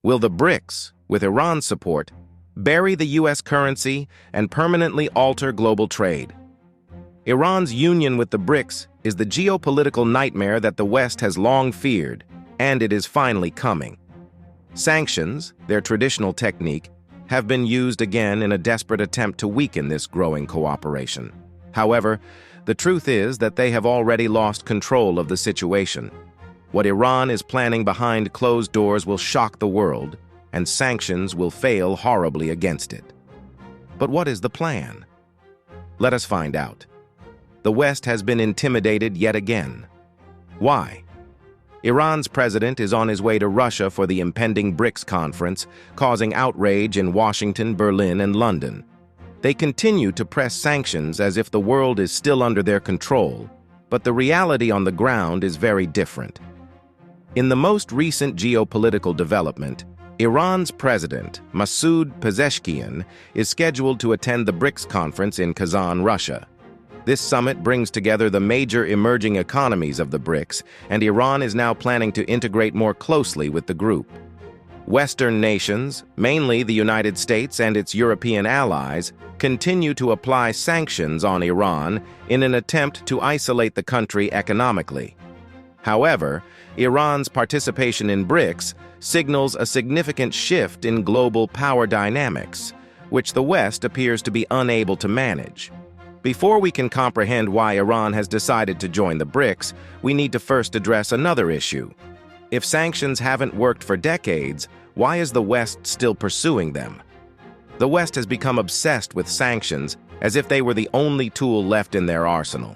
Will the Brics, with Iran's support, bury the U.S. currency and permanently alter global trade? Iran's union with the Brics is the geopolitical nightmare that the West has long feared, and it is finally coming. Sanctions, their traditional technique, have been used again in a desperate attempt to weaken this growing cooperation. However, the truth is that they have already lost control of the situation. What Iran is planning behind closed doors will shock the world, and sanctions will fail horribly against it. But what is the plan? Let us find out. The West has been intimidated yet again. Why? Iran's president is on his way to Russia for the impending Brics conference, causing outrage in Washington, Berlin, and London. They continue to press sanctions as if the world is still under their control, but the reality on the ground is very different. In the most recent geopolitical development, Iran's president, Masoud Pezeshkian, is scheduled to attend the Brics conference in Kazan, Russia. This summit brings together the major emerging economies of the Brics, and Iran is now planning to integrate more closely with the group. Western nations, mainly the United States and its European allies, continue to apply sanctions on Iran in an attempt to isolate the country economically. However, Iran's participation in Brics signals a significant shift in global power dynamics, which the West appears to be unable to manage. Before we can comprehend why Iran has decided to join the Brics, we need to first address another issue. If sanctions haven't worked for decades, why is the West still pursuing them? The West has become obsessed with sanctions as if they were the only tool left in their arsenal.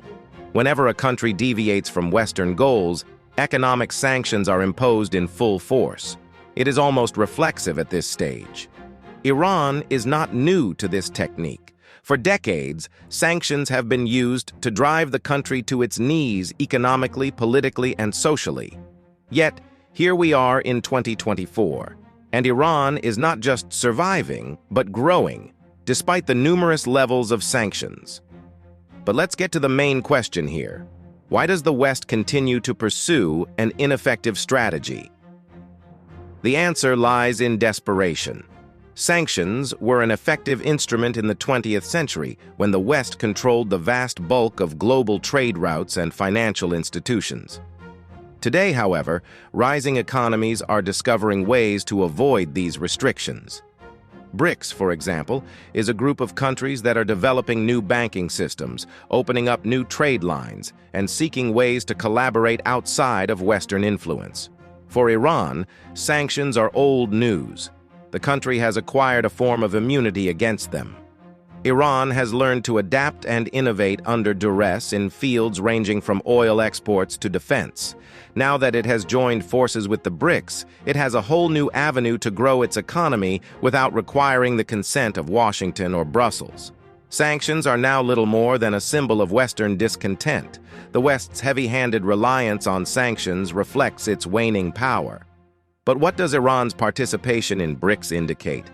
Whenever a country deviates from Western goals, economic sanctions are imposed in full force. It is almost reflexive at this stage. Iran is not new to this technique. For decades, sanctions have been used to drive the country to its knees economically, politically, and socially. Yet, here we are in 2024, and Iran is not just surviving, but growing, despite the numerous levels of sanctions. But let's get to the main question here. Why does the West continue to pursue an ineffective strategy? The answer lies in desperation. Sanctions were an effective instrument in the 20th century when the West controlled the vast bulk of global trade routes and financial institutions. Today, however, rising economies are discovering ways to avoid these restrictions. Brics, for example, is a group of countries that are developing new banking systems, opening up new trade lines, and seeking ways to collaborate outside of Western influence. For Iran, sanctions are old news. The country has acquired a form of immunity against them. Iran has learned to adapt and innovate under duress in fields ranging from oil exports to defense. Now that it has joined forces with the Brics, it has a whole new avenue to grow its economy without requiring the consent of Washington or Brussels. Sanctions are now little more than a symbol of Western discontent. The West's heavy-handed reliance on sanctions reflects its waning power. But what does Iran's participation in Brics indicate?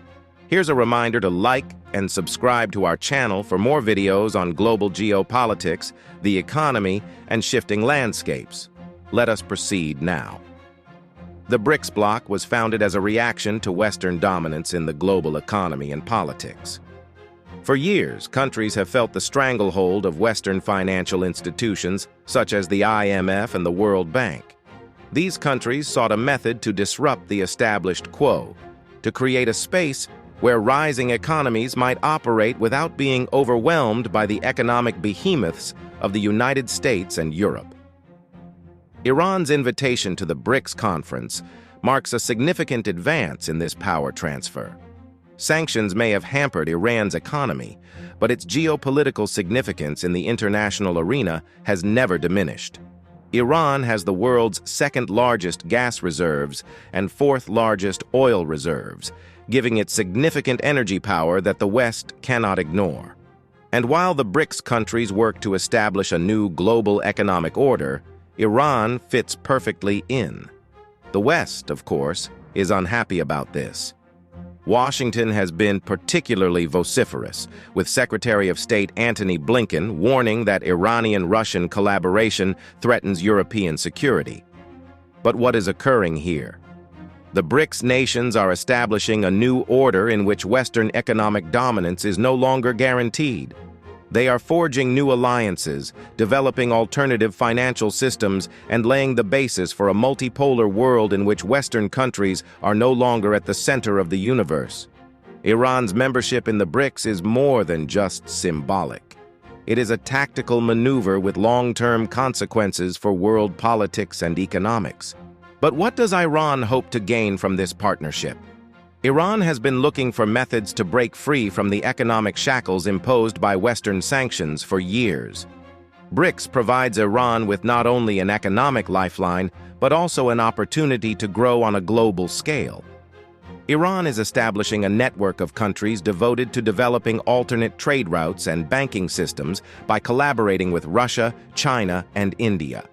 Here's a reminder to like and subscribe to our channel for more videos on global geopolitics, the economy, and shifting landscapes. Let us proceed now. The Brics bloc was founded as a reaction to Western dominance in the global economy and politics. For years, countries have felt the stranglehold of Western financial institutions, such as the IMF and the World Bank. These countries sought a method to disrupt the established quo, to create a space where rising economies might operate without being overwhelmed by the economic behemoths of the United States and Europe. Iran's invitation to the Brics conference marks a significant advance in this power transfer. Sanctions may have hampered Iran's economy, but its geopolitical significance in the international arena has never diminished. Iran has the world's second-largest gas reserves and fourth-largest oil reserves, giving it significant energy power that the West cannot ignore. And while the Brics countries work to establish a new global economic order, Iran fits perfectly in. The West, of course, is unhappy about this. Washington has been particularly vociferous, with Secretary of State Antony Blinken warning that Iranian-Russian collaboration threatens European security. But what is occurring here? The BRICS nations are establishing a new order in which Western economic dominance is no longer guaranteed. They are forging new alliances, developing alternative financial systems, and laying the basis for a multipolar world in which Western countries are no longer at the center of the universe. Iran's membership in the BRICS is more than just symbolic. It is a tactical maneuver with long-term consequences for world politics and economics. But what does Iran hope to gain from this partnership? Iran has been looking for methods to break free from the economic shackles imposed by Western sanctions for years. BRICS provides Iran with not only an economic lifeline, but also an opportunity to grow on a global scale. Iran is establishing a network of countries devoted to developing alternate trade routes and banking systems by collaborating with Russia, China, and India.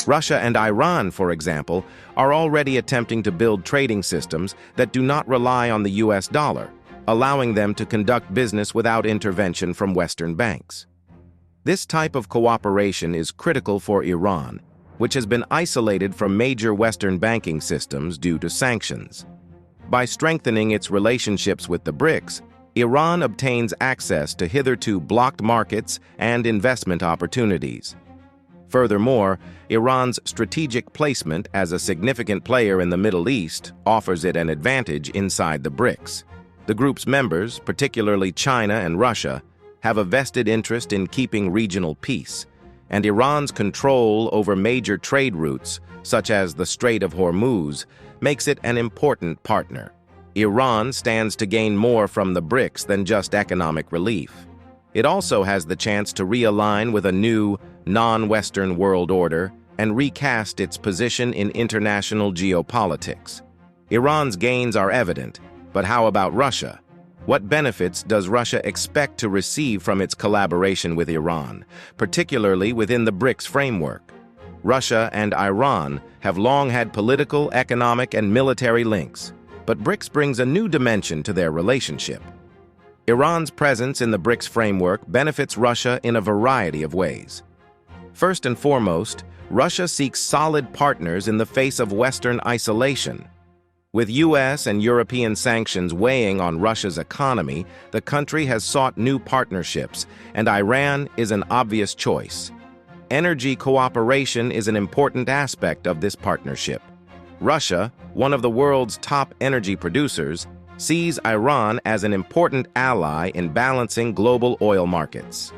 Russia and Iran, for example, are already attempting to build trading systems that do not rely on the US dollar, allowing them to conduct business without intervention from Western banks. This type of cooperation is critical for Iran, which has been isolated from major Western banking systems due to sanctions. By strengthening its relationships with the BRICS, Iran obtains access to hitherto blocked markets and investment opportunities. Furthermore, Iran's strategic placement as a significant player in the Middle East offers it an advantage inside the BRICS. The group's members, particularly China and Russia, have a vested interest in keeping regional peace, and Iran's control over major trade routes, such as the Strait of Hormuz, makes it an important partner. Iran stands to gain more from the BRICS than just economic relief. It also has the chance to realign with a new, non-Western world order and recast its position in international geopolitics. Iran's gains are evident, but how about Russia? What benefits does Russia expect to receive from its collaboration with Iran, particularly within the BRICS framework? Russia and Iran have long had political, economic, and military links, but BRICS brings a new dimension to their relationship. Iran's presence in the BRICS framework benefits Russia in a variety of ways. First and foremost, Russia seeks solid partners in the face of Western isolation. With US and European sanctions weighing on Russia's economy, the country has sought new partnerships, and Iran is an obvious choice. Energy cooperation is an important aspect of this partnership. Russia, one of the world's top energy producers, sees Iran as an important ally in balancing global oil markets.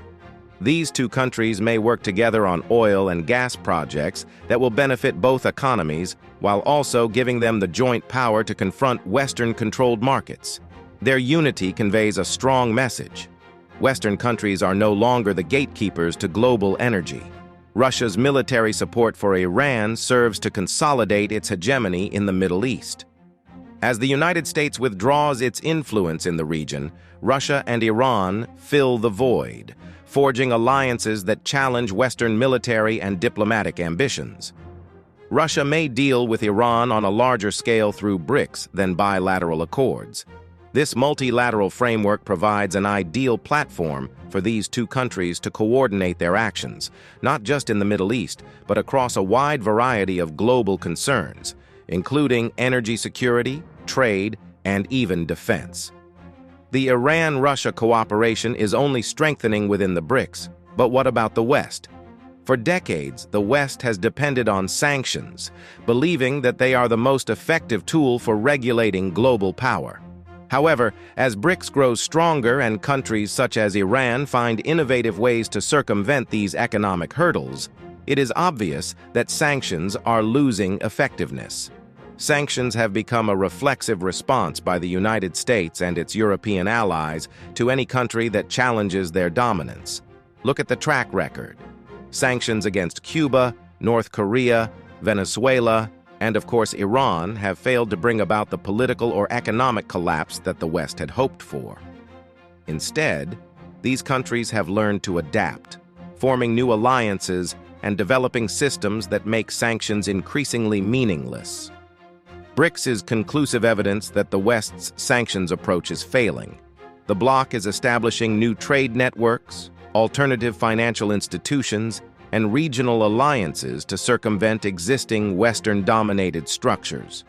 These two countries may work together on oil and gas projects that will benefit both economies, while also giving them the joint power to confront Western-controlled markets. Their unity conveys a strong message. Western countries are no longer the gatekeepers to global energy. Russia's military support for Iran serves to consolidate its hegemony in the Middle East. As the United States withdraws its influence in the region, Russia and Iran fill the void, forging alliances that challenge Western military and diplomatic ambitions. Russia may deal with Iran on a larger scale through BRICS than bilateral accords. This multilateral framework provides an ideal platform for these two countries to coordinate their actions, not just in the Middle East, but across a wide variety of global concerns, including energy security, trade, and even defense. The Iran-Russia cooperation is only strengthening within the BRICS, but what about the West? For decades, the West has depended on sanctions, believing that they are the most effective tool for regulating global power. However, as BRICS grows stronger and countries such as Iran find innovative ways to circumvent these economic hurdles, it is obvious that sanctions are losing effectiveness. Sanctions have become a reflexive response by the United States and its European allies to any country that challenges their dominance. Look at the track record. Sanctions against Cuba, North Korea, Venezuela, and of course Iran have failed to bring about the political or economic collapse that the West had hoped for. Instead, these countries have learned to adapt, forming new alliances and developing systems that make sanctions increasingly meaningless. BRICS is conclusive evidence that the West's sanctions approach is failing. The bloc is establishing new trade networks, alternative financial institutions, and regional alliances to circumvent existing Western-dominated structures.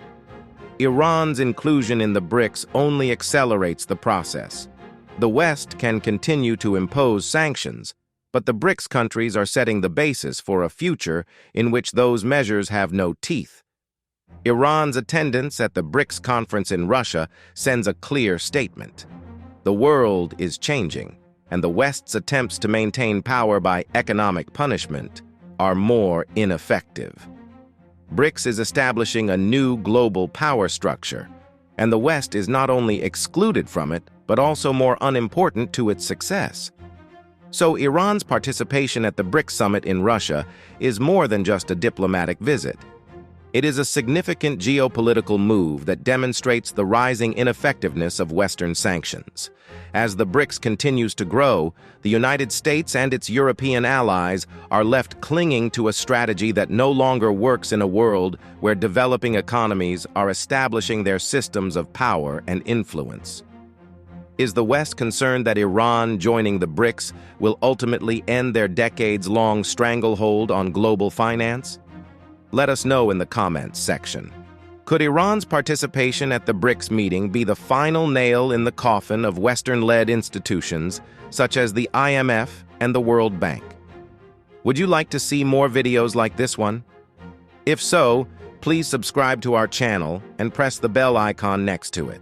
Iran's inclusion in the Brics only accelerates the process. The West can continue to impose sanctions, but the Brics countries are setting the basis for a future in which those measures have no teeth. Iran's attendance at the Brics conference in Russia sends a clear statement. The world is changing, and the West's attempts to maintain power by economic punishment are more ineffective. Brics is establishing a new global power structure, and the West is not only excluded from it, but also more unimportant to its success. So Iran's participation at the Brics summit in Russia is more than just a diplomatic visit. It is a significant geopolitical move that demonstrates the rising ineffectiveness of Western sanctions. As the Brics continues to grow, the United States and its European allies are left clinging to a strategy that no longer works in a world where developing economies are establishing their systems of power and influence. Is the West concerned that Iran joining the Brics will ultimately end their decades-long stranglehold on global finance? Let us know in the comments section. Could Iran's participation at the Brics meeting be the final nail in the coffin of Western-led institutions such as the IMF and the World Bank? Would you like to see more videos like this one? If so, please subscribe to our channel and press the bell icon next to it.